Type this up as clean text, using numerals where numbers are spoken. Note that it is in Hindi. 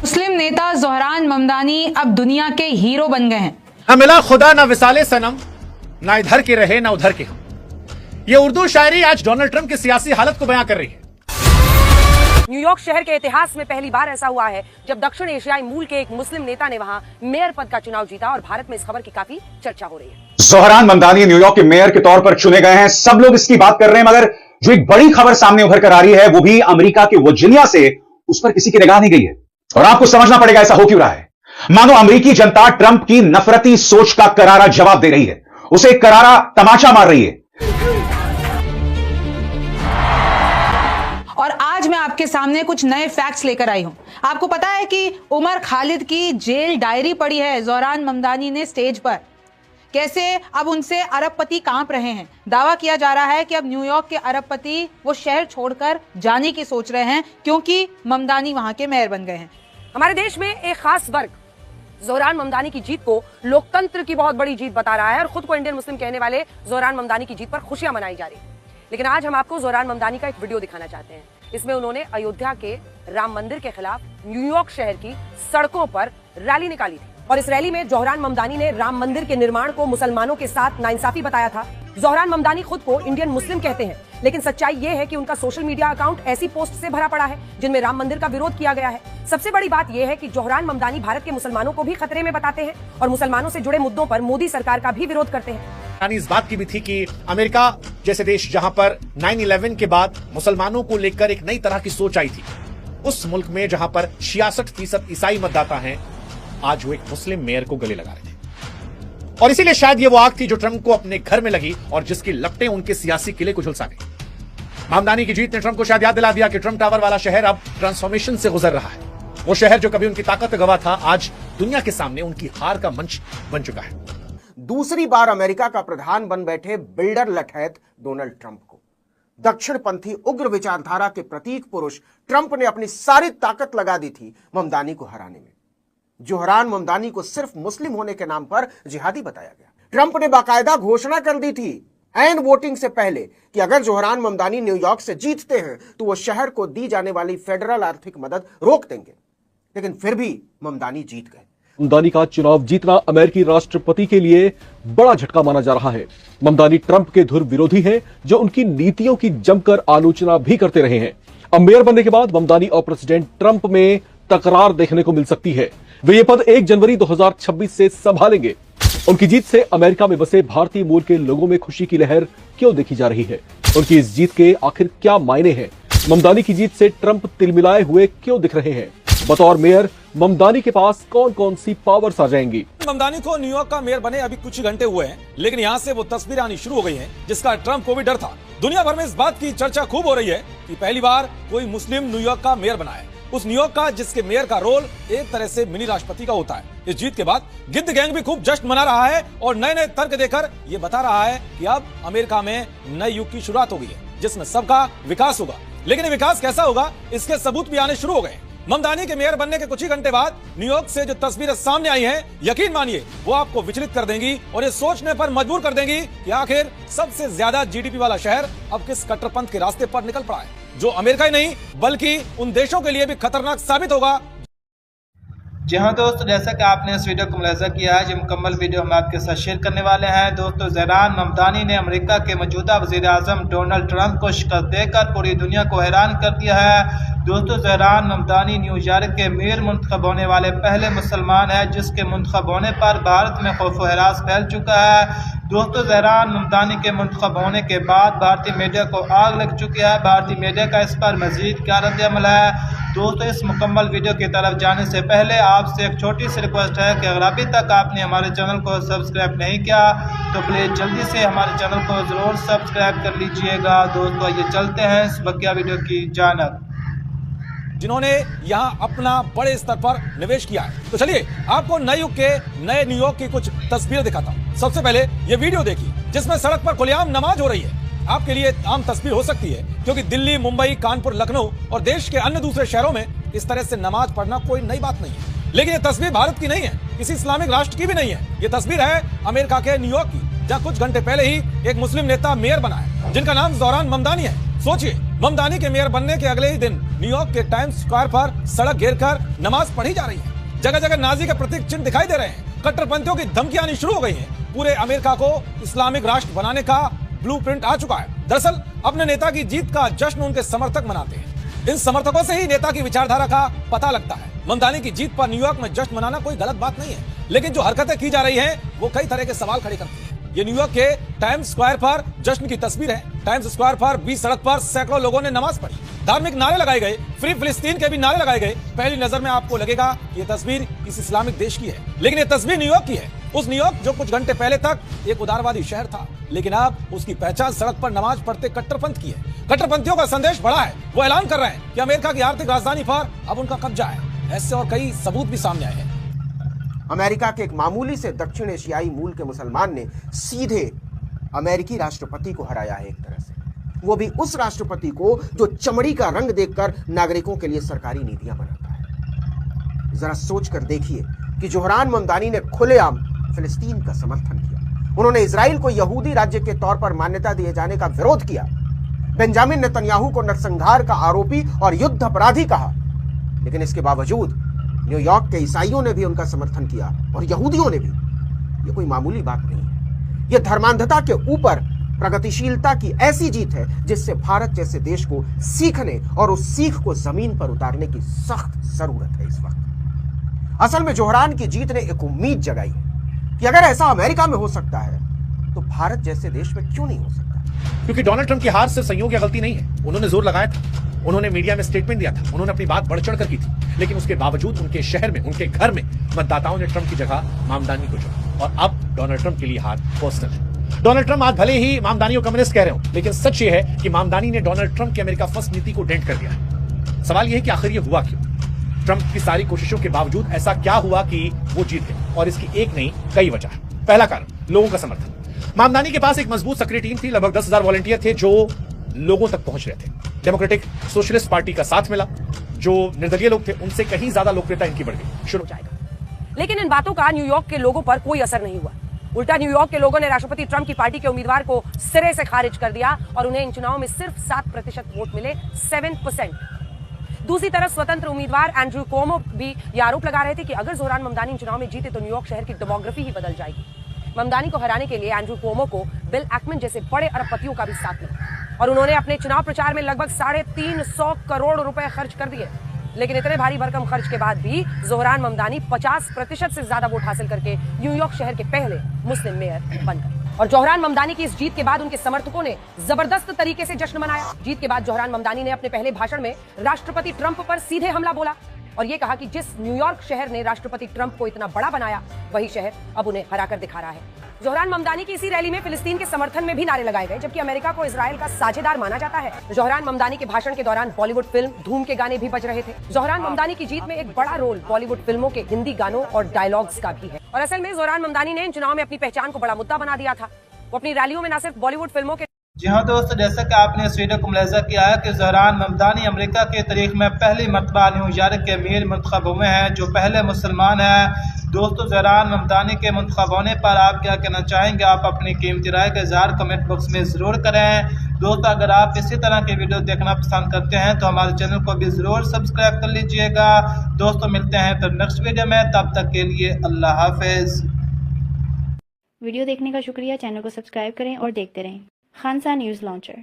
मुस्लिम नेता ज़ोहरान ममदानी अब दुनिया के हीरो बन गए हैं। न मिला खुदा न विसाले सनम, ना इधर के रहे ना उधर के हम। ये उर्दू शायरी आज डोनाल्ड ट्रंप की सियासी हालत को बयां कर रही है। न्यूयॉर्क शहर के इतिहास में पहली बार ऐसा हुआ है जब दक्षिण एशियाई मूल के एक मुस्लिम नेता ने वहां मेयर पद का चुनाव जीता और भारत में इस खबर की काफी चर्चा हो रही है। ज़ोहरान ममदानी न्यूयॉर्क के मेयर के तौर पर चुने गए हैं। सब लोग इसकी बात कर रहे हैं, मगर जो एक बड़ी खबर सामने उभर कर आ रही है वो भी अमेरिका के वर्जीनिया से, उस पर किसी की निगाह नहीं गई है। और आपको समझना पड़ेगा ऐसा हो क्यों रहा है। मानो अमेरिकी जनता ट्रंप की नफरती सोच का करारा जवाब दे रही है, उसे करारा तमाचा मार रही है। और आज मैं आपके सामने कुछ नए फैक्ट्स लेकर आई हूं। आपको पता है कि उमर खालिद की जेल डायरी पढ़ी है ज़ोहरान ममदानी ने स्टेज पर। कैसे अब उनसे अरबपति कांप रहे हैं। दावा किया जा रहा है कि अब न्यूयॉर्क के अरबपति वो शहर छोड़कर जाने की सोच रहे हैं क्योंकि ममदानी वहां के मेयर बन गए हैं। हमारे देश में एक खास वर्ग ज़ोहरान ममदानी की जीत को लोकतंत्र की बहुत बड़ी जीत बता रहा है और खुद को इंडियन मुस्लिम कहने वाले ज़ोहरान ममदानी की जीत पर खुशियां मनाई जा रही है। लेकिन आज हम आपको ज़ोहरान ममदानी का एक वीडियो दिखाना चाहते हैं। इसमें उन्होंने अयोध्या के राम मंदिर के खिलाफ न्यूयॉर्क शहर की सड़कों पर रैली निकाली थी और इस रैली में ज़ोहरान ममदानी ने राम मंदिर के निर्माण को मुसलमानों के साथ नाइंसाफी बताया था। ज़ोहरान ममदानी खुद को इंडियन मुस्लिम कहते हैं, लेकिन सच्चाई ये है कि उनका सोशल मीडिया अकाउंट ऐसी पोस्ट से भरा पड़ा है जिनमें राम मंदिर का विरोध किया गया है। सबसे बड़ी बात यह है कि ज़ोहरान ममदानी भारत के मुसलमानों को भी खतरे में बताते हैं और मुसलमानों से जुड़े मुद्दों पर मोदी सरकार का भी विरोध करते हैं। इस बात की भी थी कि अमेरिका जैसे देश जहां पर 9/11 के बाद मुसलमानों को लेकर एक नई तरह की सोच आई थी, उस मुल्क में जहां पर 66% ईसाई मतदाता हैं, आज वो एक मुस्लिम मेयर को गले लगा रहे थे। और इसीलिए शायद ये वो आग थी जो ट्रंप को अपने घर में लगी और जिसकी लपटें उनके सियासी किले को झुलसा गई। ममदानी की जीत ने ट्रंप को शायद याद दिला दिया कि ट्रंप टावर वाला शहर अब ट्रांसफॉर्मेशन से गुजर रहा है। वो शहर जो कभी उनकी ताकत गवा था, आज दुनिया के सामने उनकी हार का मंच बन चुका है। दूसरी बार अमेरिका का प्रधान बन बैठे बिल्डर लठैत डोनाल्ड ट्रंप को दक्षिणपंथी उग्र विचारधारा के प्रतीक पुरुष ट्रंप ने अपनी सारी ताकत लगा दी थी ममदानी को हराने में। ज़ोहरान ममदानी को सिर्फ मुस्लिम होने के नाम पर जिहादी बताया गया। ट्रंप ने बाकायदा घोषणा कर दी थी ऐन वोटिंग से पहले कि अगर ज़ोहरान ममदानी न्यूयॉर्क से जीतते हैं तो वो शहर को दी जाने वाली फेडरल आर्थिक मदद रोक देंगे। लेकिन फिर भी ममदानी जीत गए। ममदानी का चुनाव जीतना अमेरिकी राष्ट्रपति के लिए बड़ा झटका माना जा रहा है। ममदानी ट्रंप के धुर विरोधी हैं, जो उनकी नीतियों की जमकर आलोचना भी करते रहे हैं। अब मेयर बनने के बाद ममदानी और प्रेसिडेंट ट्रंप में तकरार देखने को मिल सकती है। वे ये पद 1 जनवरी 2026 से संभालेंगे। उनकी जीत से अमेरिका में बसे भारतीय मूल के लोगों में खुशी की लहर क्यों देखी जा रही है? उनकी इस जीत के आखिर क्या मायने हैं? ममदानी की जीत से ट्रंप तिलमिलाए हुए क्यों दिख रहे हैं? बतौर मेयर ममदानी के पास कौन कौन सी पावर्स आ जाएंगी? ममदानी को न्यूयॉर्क का मेयर बने अभी कुछ ही घंटे हुए हैं, लेकिन यहाँ से वो तस्वीर आनी शुरू हो गई हैं, जिसका ट्रंप को भी डर था। दुनिया भर में इस बात की चर्चा खूब हो रही है कि पहली बार कोई मुस्लिम न्यूयॉर्क का मेयर बना है। उस न्यूयॉर्क का जिसके मेयर का रोल एक तरह से मिनी राष्ट्रपति का होता है। इस जीत के बाद गिद्ध गैंग भी खूब जश्न मना रहा है और नए नए तर्क देकर ये बता रहा है कि अब अमेरिका में नए युग की शुरुआत हो गई है, जिसमें सबका विकास होगा। लेकिन ये विकास कैसा होगा, इसके सबूत भी आने शुरू हो गए। ममदानी के मेयर बनने के कुछ ही घंटे बाद न्यूयॉर्क से जो तस्वीरें सामने आई हैं, यकीन मानिए वो आपको विचलित कर देंगी और ये सोचने पर मजबूर कर देंगी कि आखिर सबसे ज्यादा जीडीपी वाला शहर अब किस कट्टरपंथ के रास्ते पर निकल पड़ा है, जो अमेरिका ही नहीं बल्कि उन देशों के लिए भी खतरनाक साबित होगा। जी हाँ दोस्तों, जैसा कि आपने इस वीडियो को मुलाहिजा किया है, जो मुकम्मल वीडियो हम आपके साथ शेयर करने वाले हैं। दोस्तों, ज़ोहरान ममदानी ने अमेरिका के मौजूदा वज़ीर आज़म डोनाल्ड ट्रंप को शिकस्त देकर पूरी दुनिया को हैरान कर दिया है। दोस्तों, ज़ोहरान ममदानी न्यूयॉर्क के मेयर मुंतखब होने वाले पहले मुसलमान है जिसके मुंतखब होने पर भारत में खौफ व हरास फैल चुका है। दोस्तों, ज़ोहरान ममदानी के मुंतखब होने के बाद भारतीय मीडिया को आग लग चुकी है। भारतीय मीडिया का इस पर मज़ीद क्या रद्द-ए-अमल है? दोस्तों, इस मुकम्मल वीडियो की तरफ जाने से पहले आपसे एक छोटी सी रिक्वेस्ट है कि अगर अभी तक आपने हमारे चैनल को सब्सक्राइब नहीं किया तो प्लीज़ जल्दी से हमारे चैनल को ज़रूर सब्सक्राइब कर लीजिएगा। दोस्तों, ये चलते हैं इस बकिया वीडियो की जानब, जिन्होंने यहाँ अपना बड़े स्तर पर निवेश किया है। तो चलिए आपको नए युग के नए न्यूयॉर्क की कुछ तस्वीरें दिखाता हूँ। सबसे पहले ये वीडियो देखिए जिसमें सड़क पर खुलेआम नमाज हो रही है। आपके लिए आम तस्वीर हो सकती है क्योंकि दिल्ली, मुंबई, कानपुर, लखनऊ और देश के अन्य दूसरे शहरों में इस तरह से नमाज पढ़ना कोई नई बात नहीं है। लेकिन ये तस्वीर भारत की नहीं है, किसी इस्लामिक राष्ट्र की भी नहीं है। ये तस्वीर है अमेरिका के न्यूयॉर्क की, जहाँ कुछ घंटे पहले ही एक मुस्लिम नेता मेयर बना है जिनका नाम ज़ोहरान ममदानी है। सोचिए, ममदानी के मेयर बनने के अगले ही दिन न्यूयॉर्क के टाइम्स स्क्वायर पर सड़क घेर कर नमाज पढ़ी जा रही है। जगह जगह नाजी के प्रतीक चिन्ह दिखाई दे रहे हैं। कट्टरपंथियों की धमकियां आनी शुरू हो गई हैं। पूरे अमेरिका को इस्लामिक राष्ट्र बनाने का ब्लूप्रिंट आ चुका है। दरअसल अपने नेता की जीत का जश्न उनके समर्थक मनाते हैं। इन समर्थकों से ही नेता की विचारधारा का पता लगता है। ममदानी की जीत पर न्यूयॉर्क में जश्न मनाना कोई गलत बात नहीं है, लेकिन जो हरकतें की जा रही हैं वो कई तरह के सवाल खड़े करती हैं। ये न्यूयॉर्क के टाइम्स स्क्वायर पर जश्न की तस्वीर है। टाइम्स स्क्वायर पर 20 सड़क पर सैकड़ों लोगों ने नमाज पढ़ी। धार्मिक नारे लगाए गए, फ्री फिलिस्तीन के भी नारे लगाए गए। पहली नजर में आपको लगेगा ये तस्वीर किसी इस्लामिक देश की है, लेकिन ये तस्वीर न्यूयॉर्क की है। उस न्यूयॉर्क जो कुछ घंटे पहले तक एक उदारवादी शहर था, लेकिन अब उसकी पहचान सड़क पर नमाज पढ़ते कट्टरपंथ की है। कट्टरपंथियों का संदेश बड़ा है। वो ऐलान कर रहे हैं कि अमेरिका की आर्थिक राजधानी पर अब उनका कब्जा है। ऐसे और कई सबूत भी सामने आए हैं। अमेरिका के एक मामूली से दक्षिण एशियाई मूल के मुसलमान ने सीधे अमेरिकी राष्ट्रपति को हराया है, एक तरह से वो भी उस राष्ट्रपति को जो चमड़ी का रंग देखकर नागरिकों के लिए सरकारी नीतियां बनाता है। जरा सोचकर देखिए कि जोहरान ममदानी ने खुलेआम फिलिस्तीन का समर्थन किया। उन्होंने इजराइल को यहूदी राज्य के तौर पर मान्यता दिए जाने का विरोध किया। बेंजामिन नेतन्याहू को नरसंहार का आरोपी और युद्ध अपराधी कहा, लेकिन इसके बावजूद न्यूयॉर्क के ईसाइयों ने भी उनका समर्थन किया और यहूदियों ने भी। यह कोई मामूली बात नहीं है। यह धर्मांधता के ऊपर प्रगतिशीलता की ऐसी जीत है जिससे भारत जैसे देश को सीखने और उस सीख को जमीन पर उतारने की सख्त जरूरत है इस वक्त। असल में जोहरान की जीत ने एक उम्मीद जगाई है कि अगर ऐसा अमेरिका में हो सकता है तो भारत जैसे देश में क्यों नहीं हो सकता। क्योंकि डोनाल्ड ट्रंप की हार सिर्फ संयोग या गलती नहीं है। उन्होंने जोर लगाया था, उन्होंने मीडिया में स्टेटमेंट दिया था, उन्होंने अपनी बात बढ़ चढ़कर की थी, लेकिन उसके बावजूद उनके शहर में, उनके घर में मतदाताओं ने ट्रंप की जगह मामदानी को चुना। और अब डोनाल्ड ट्रंप के लिए हार पर्सनल है। डोनाल्ड ट्रंप आज भले ही मामदानी को कम्युनिस्ट कह रहे हो, लेकिन सच ये है कि मामदानी ने डोनाल्ड ट्रंप की अमेरिका फर्स्ट नीति को डेंट कर दिया है। सवाल यह है कि आखिर ये हुआ क्यों? ट्रंप की सारी कोशिशों के बावजूद ऐसा क्या हुआ कि वो जीत गए? और इसकी एक नहीं कई वजह है। पहला कारण, लोगों का समर्थन। मामदानी के पास एक मजबूत सक्रिय टीम थी। लगभग 10,000 वॉलंटियर थे जो लोगों तक पहुंच रहे थे। डेमोक्रेटिक सोशलिस्ट पार्टी का साथ मिला। जो निर्दलीय लोग थे उनसे कहीं ज्यादा लोकप्रियता इनकी बढ़ गई। शुरू हो जाएगा। लेकिन इन बातों का न्यूयॉर्क के लोगों पर कोई असर नहीं हुआ। उल्टा न्यूयॉर्क के लोगों ने राष्ट्रपति ट्रंप की पार्टी के उम्मीदवार को सिरे से खारिज कर दिया और उन्हें इन चुनावों में सिर्फ 7% वोट मिले, 7%। दूसरी तरफ स्वतंत्र उम्मीदवार एंड्रू कोमो भी ये आरोप लगा रहे थे कि अगर जोहरान ममदानी चुनाव में जीते तो न्यूयॉर्क शहर की डेमोग्राफी ही बदल जाएगी। ममदानी को हराने के लिए एंड्रू कोमो को बिल एक्मन जैसे बड़े अरबपतियों का भी साथ मिला और उन्होंने अपने चुनाव प्रचार में लगभग 350 करोड़ रुपए खर्च कर दिए। लेकिन इतने भारी भरकम खर्च के बाद भी जोहरान ममदानी 50% से ज्यादा वोट हासिल करके न्यूयॉर्क शहर के पहले मुस्लिम मेयर बन गए। और जोहरान ममदानी की इस जीत के बाद उनके समर्थकों ने जबरदस्त तरीके से जश्न मनाया। जीत के बाद जोहरान ममदानी ने अपने पहले भाषण में राष्ट्रपति ट्रंप पर सीधे हमला बोला और ये कहा कि जिस न्यूयॉर्क शहर ने राष्ट्रपति ट्रंप को इतना बड़ा बनाया, वही शहर अब उन्हें हराकर दिखा रहा है। जोहरान ममदानी की इसी रैली में फिलिस्तीन के समर्थन में भी नारे लगाए गए, जबकि अमेरिका को इजराइल का साझेदार माना जाता है। जोहरान ममदानी के भाषण के दौरान बॉलीवुड फिल्म धूम के गाने भी बज रहे थे। जोहरान ममदानी की जीत में एक बड़ा रोल बॉलीवुड फिल्मों के हिंदी गानों और डायलॉग्स का भी है। और असल में जोहरान ममदानी ने इन चुनाव में अपनी पहचान को बड़ा मुद्दा बना दिया था। वो अपनी रैलियों में न सिर्फ बॉलीवुड फिल्मों के जी हाँ दोस्तों, जैसा कि आपने इस वीडियो को मुलाहिजा किया है कि जोहरान ममदानी अमेरिका की तारीख में पहली मरतबा न्यूयॉर्क के अमीर मुंतखब हुए हैं, जो पहले मुसलमान हैं। दोस्तों, जोहरान ममदानी के मुंतखब होने पर आप क्या कहना चाहेंगे? आप अपनी कीमती राय का इज़हार कमेंट बॉक्स में ज़रूर करें। दोस्तों, अगर आप इसी तरह की वीडियो देखना पसंद करते हैं तो हमारे चैनल को भी ज़रूर सब्सक्राइब कर लीजिएगा। दोस्तों, मिलते हैं फिर नेक्स्ट वीडियो में, तब तक के लिए अल्लाह हाफिज़। वीडियो देखने का शुक्रिया। चैनल को सब्सक्राइब करें और देखते रहें। खानसा न्यूज़ लॉन्चर।